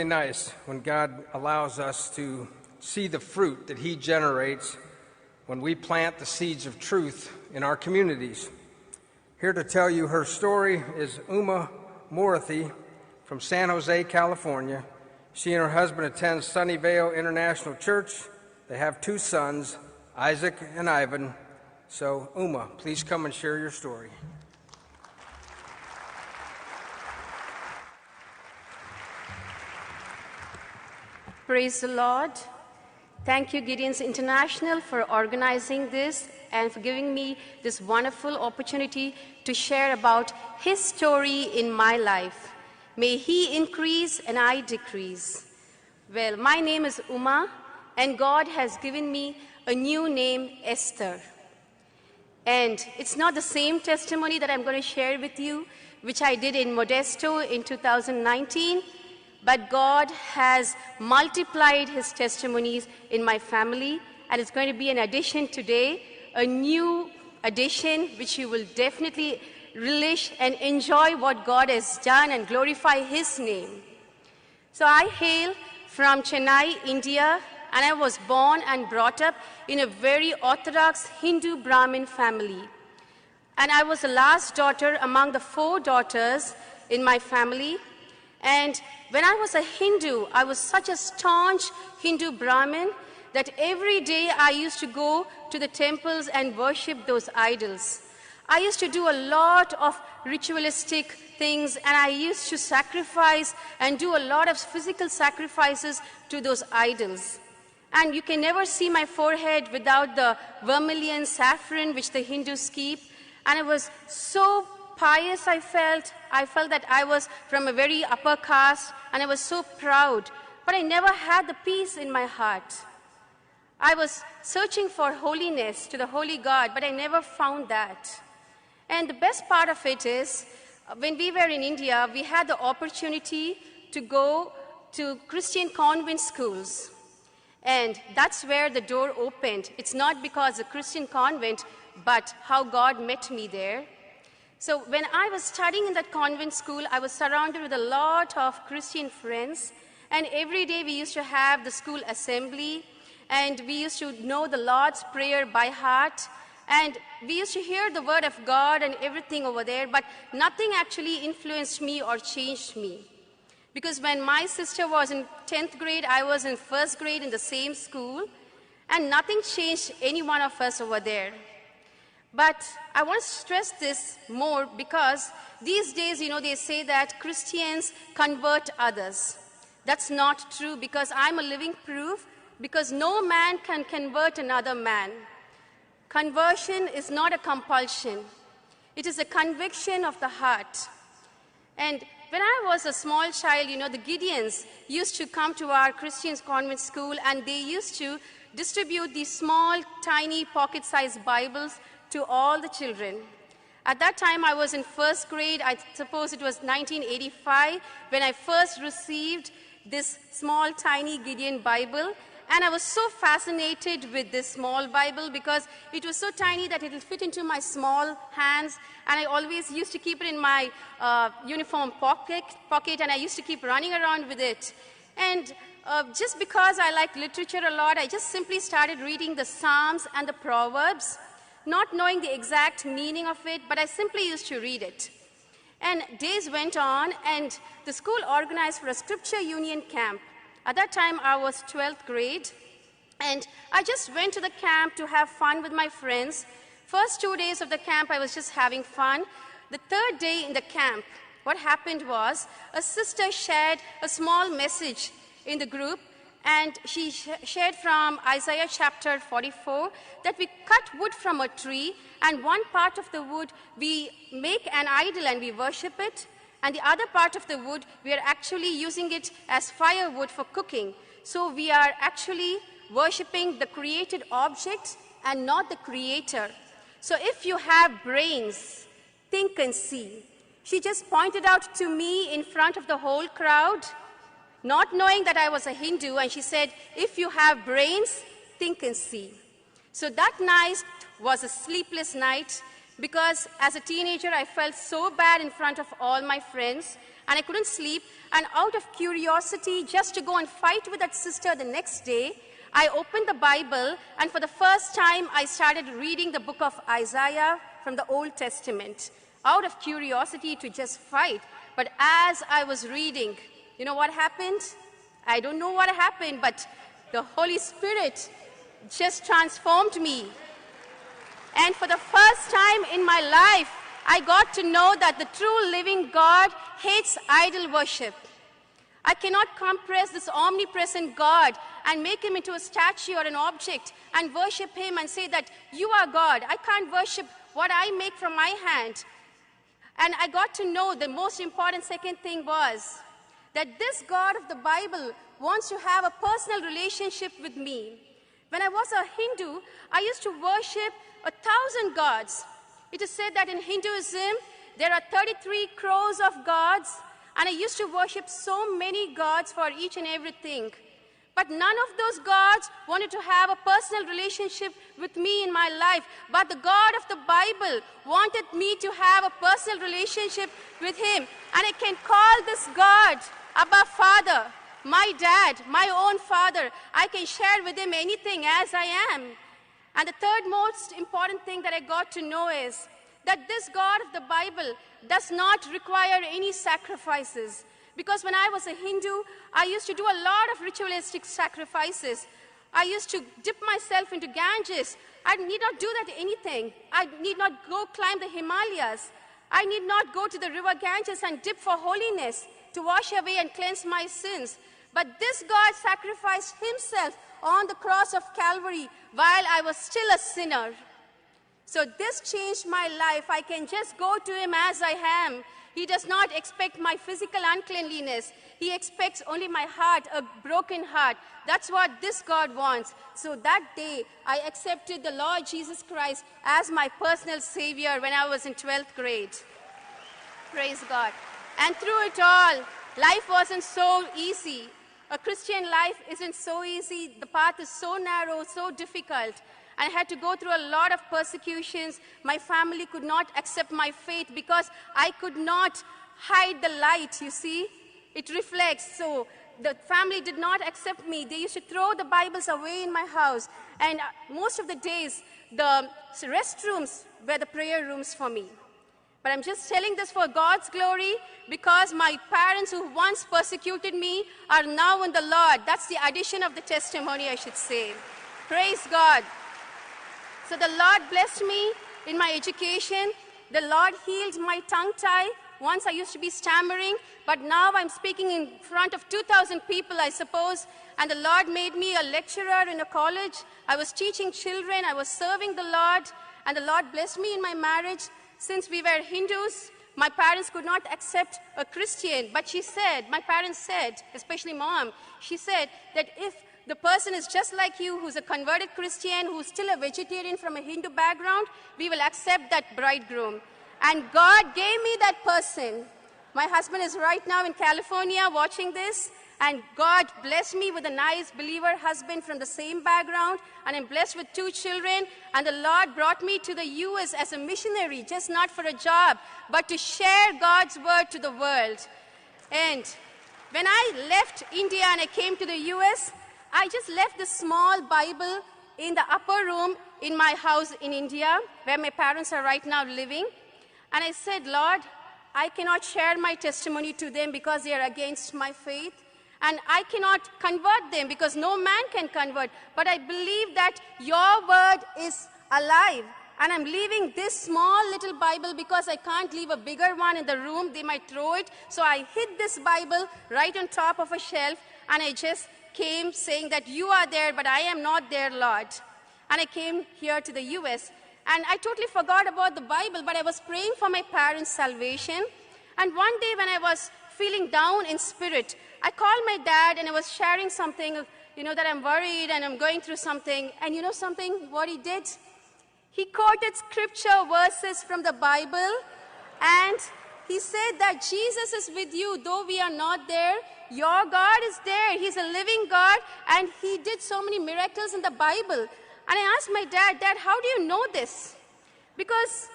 nice when God allows us to see the fruit that He generates when we plant the seeds of truth in our communities. Here to tell you her story is Uma Morathi from San Jose, California. She and her husband attend Sunnyvale International Church. They have 2 sons, Isaac and Ivan. So, Uma, please come and share your story. Praise the Lord. Thank you, Gideon's International, for organizing this and for giving me this wonderful opportunity to share about His story in my life. May He increase and I decrease. Well, my name is Uma, and God has given me a new name, Esther. And it's not the same testimony that I'm going to share with you, which I did in Modesto in 2019. But God has multiplied His testimonies in my family, and it's going to be an addition today, a new addition which you will definitely relish and enjoy what God has done and glorify His name. So I hail from Chennai, India, and I was born and brought up in a very orthodox Hindu Brahmin family. And I was the last daughter among the 4 daughters in my family. And when I was a Hindu, I was such a staunch Hindu Brahmin that every day I used to go to the temples and worship those idols. I used to do a lot of ritualistic things, and I used to sacrifice and do a lot of physical sacrifices to those idols. And you can never see my forehead without the vermilion saffron which the Hindus keep. And it was so pious I felt that I was from a very upper caste, and I was so proud, but I never had the peace in my heart. I was searching for holiness to the holy God, but I never found that. And the best part of it is, when we were in India, we had the opportunity to go to Christian convent schools. And that's where the door opened. It's not because of Christian convent, but how God met me there. So when I was studying in that convent school, I was surrounded with a lot of Christian friends, and every day we used to have the school assembly, and we used to know the Lord's Prayer by heart, and we used to hear the word of God and everything over there, but nothing actually influenced me or changed me. Because when my sister was in 10th grade, I was in 1st grade in the same school, and nothing changed any one of us over there. But I want to stress this more because these days, they say that Christians convert others. That's not true, because I'm a living proof, because no man can convert another man. Conversion is not a compulsion. It is a conviction of the heart. And when I was a small child, the Gideons used to come to our Christian convent school, and they used to distribute these small, tiny, pocket-sized Bibles to all the children. At that time, I was in 1st grade. I suppose it was 1985 when I first received this small, tiny Gideon Bible. And I was so fascinated with this small Bible because it was so tiny that it would fit into my small hands. And I always used to keep it in my uniform pocket, and I used to keep running around with it. And just because I like literature a lot, I just simply started reading the Psalms and the Proverbs, not knowing the exact meaning of it, but I simply used to read it. And days went on, and the school organized for a Scripture Union camp. At that time, I was 12th grade, and I just went to the camp to have fun with my friends. First 2 days of the camp, I was just having fun. The 3rd day in the camp, what happened was a sister shared a small message in the group, and she shared from Isaiah chapter 44 that we cut wood from a tree, and one part of the wood we make an idol and we worship it, and the other part of the wood we are actually using it as firewood for cooking. So we are actually worshiping the created object and not the creator. So if you have brains, think and see. She just pointed out to me in front of the whole crowd, not knowing that I was a Hindu, and she said, if you have brains, think and see. So that night was a sleepless night because as a teenager, I felt so bad in front of all my friends, and I couldn't sleep. And out of curiosity, just to go and fight with that sister the next day, I opened the Bible, and for the first time, I started reading the book of Isaiah from the Old Testament, out of curiosity to just fight. But as I was reading, you know what happened? I don't know what happened, but the Holy Spirit just transformed me. And for the first time in my life, I got to know that the true living God hates idol worship. I cannot compress this omnipresent God and make him into a statue or an object and worship him and say that you are God. I can't worship what I make from my hand. And I got to know the most important second thing was that this God of the Bible wants to have a personal relationship with me. When I was a Hindu, I used to worship 1,000 gods. It is said that in Hinduism, there are 33 crores of gods, and I used to worship so many gods for each and everything. But none of those gods wanted to have a personal relationship with me in my life. But the God of the Bible wanted me to have a personal relationship with him. And I can call this God Abba Father, my dad, my own father. I can share with him anything as I am. And the third most important thing that I got to know is that this God of the Bible does not require any sacrifices. Because when I was a Hindu, I used to do a lot of ritualistic sacrifices. I used to dip myself into Ganges. I need not do that anything. I need not go climb the Himalayas. I need not go to the river Ganges and dip for holiness to wash away and cleanse my sins. But this God sacrificed himself on the cross of Calvary while I was still a sinner. So this changed my life. I can just go to him as I am. He does not expect my physical uncleanliness. He expects only my heart, a broken heart. That's what this God wants. So that day, I accepted the Lord Jesus Christ as my personal Savior when I was in 12th grade. Praise God. And through it all, life wasn't so easy. A Christian life isn't so easy. The path is so narrow, so difficult. I had to go through a lot of persecutions. My family could not accept my faith because I could not hide the light, you see. It reflects. So the family did not accept me. They used to throw the Bibles away in my house. And most of the days, the restrooms were the prayer rooms for me. But I'm just telling this for God's glory because my parents who once persecuted me are now in the Lord. That's the addition of the testimony, I should say. Praise God. So the Lord blessed me in my education. The Lord healed my tongue tie. Once I used to be stammering, but now I'm speaking in front of 2,000 people, I suppose. And the Lord made me a lecturer in a college. I was teaching children. I was serving the Lord. And the Lord blessed me in my marriage. Since we were Hindus, my parents could not accept a Christian. But she said, my parents said, especially mom, she said that if the person is just like you, who's a converted Christian, who's still a vegetarian from a Hindu background, we will accept that bridegroom. And God gave me that person. My husband is right now in California watching this, and God blessed me with a nice believer husband from the same background, and I'm blessed with 2 children, and the Lord brought me to the U.S. as a missionary, just not for a job, but to share God's word to the world. And when I left India and I came to the U.S., I just left the small Bible in the upper room in my house in India, where my parents are right now living. And I said, Lord, I cannot share my testimony to them because they are against my faith. And I cannot convert them because no man can convert. But I believe that your word is alive. And I'm leaving this small little Bible because I can't leave a bigger one in the room. They might throw it. So I hid this Bible right on top of a shelf, and I just came saying that you are there, but I am not there, Lord. And I came here to the U.S. And I totally forgot about the Bible, but I was praying for my parents' salvation. And one day when I was feeling down in spirit, I called my dad and I was sharing something, that I'm worried and I'm going through something. And you know something, what he did? He quoted scripture verses from the Bible, and he said that Jesus is with you, though we are not there. Your God is there. He's a living God, and he did so many miracles in the Bible. And I asked my dad, Dad, how do you know this? Because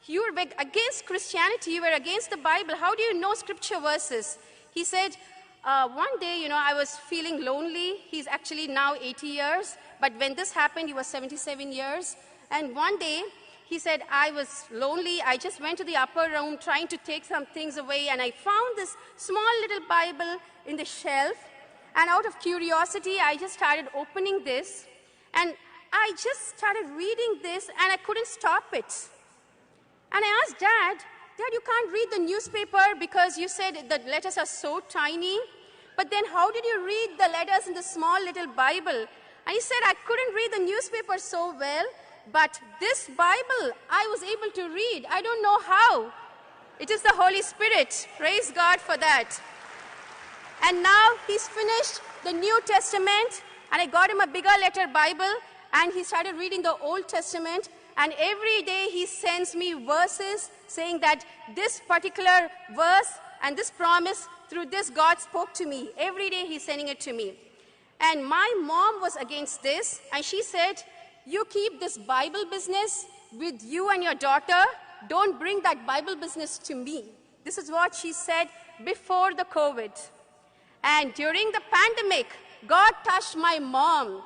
you were against Christianity, you were against the Bible. How do you know scripture verses? He said, one day, I was feeling lonely. He's actually now 80 years. But when this happened, he was 77 years. And one day, he said, I was lonely. I just went to the upper room trying to take some things away. And I found this small little Bible in the shelf. And out of curiosity, I just started opening this. And I just started reading this, and I couldn't stop it. And I asked Dad, you can't read the newspaper because you said the letters are so tiny. But then how did you read the letters in the small little Bible? And he said, I couldn't read the newspaper so well, but this Bible I was able to read. I don't know how. It is the Holy Spirit. Praise God for that. And now he's finished the New Testament, and I got him a bigger letter Bible, and he started reading the Old Testament. And every day he sends me verses saying that this particular verse and this promise, through this God spoke to me. Every day he's sending it to me. And my mom was against this, and she said, you keep this Bible business with you and your daughter. Don't bring that Bible business to me. This is what she said before the COVID. And during the pandemic, God touched my mom.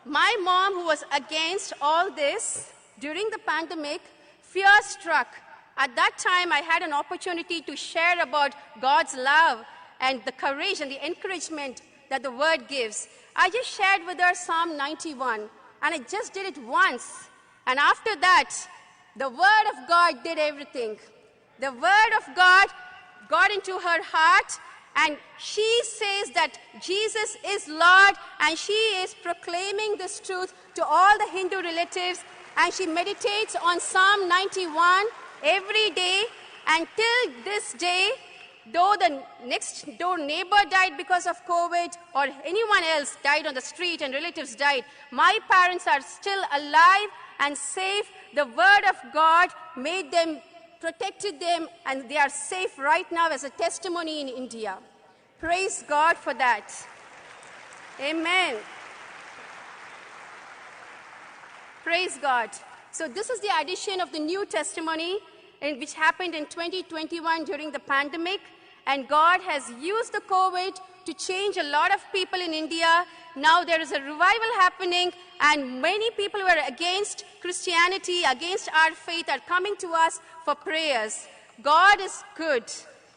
My mom, who was against all this, during the pandemic, fear struck. At that time, I had an opportunity to share about God's love and the courage and the encouragement that the Word gives. I just shared with her Psalm 91, and I just did it once. And after that, the Word of God did everything. The Word of God got into her heart, and she says that Jesus is Lord, and she is proclaiming this truth to all the Hindu relatives, and she meditates on Psalm 91 every day. Until this day, though the next door neighbor died because of COVID, or anyone else died on the street and relatives died, my parents are still alive and safe. The Word of God made them, protected them, and they are safe right now as a testimony in India. Praise God for that. Amen. Praise God. So this is the addition of the new testimony, which happened in 2021 during the pandemic. And God has used the COVID to change a lot of people in India. Now there is a revival happening, and many people who are against Christianity, against our faith, are coming to us for prayers. God is good.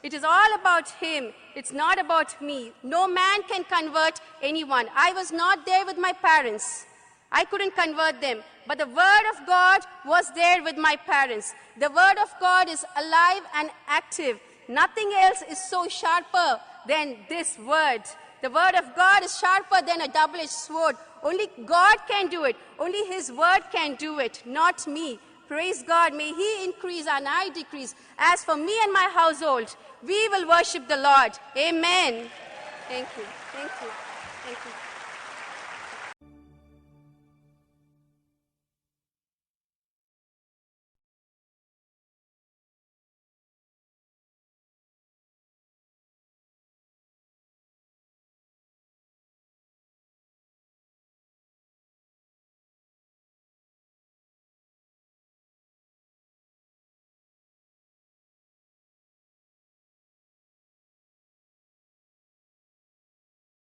It is all about Him. It's not about me. No man can convert anyone. I was not there with my parents. I couldn't convert them. But the Word of God was there with my parents. The Word of God is alive and active. Nothing else is so sharper than this Word. The Word of God is sharper than a double-edged sword. Only God can do it. Only His Word can do it, not me. Praise God. May He increase and I decrease. As for me and my household, we will worship the Lord. Amen. Thank you. Thank you. Thank you.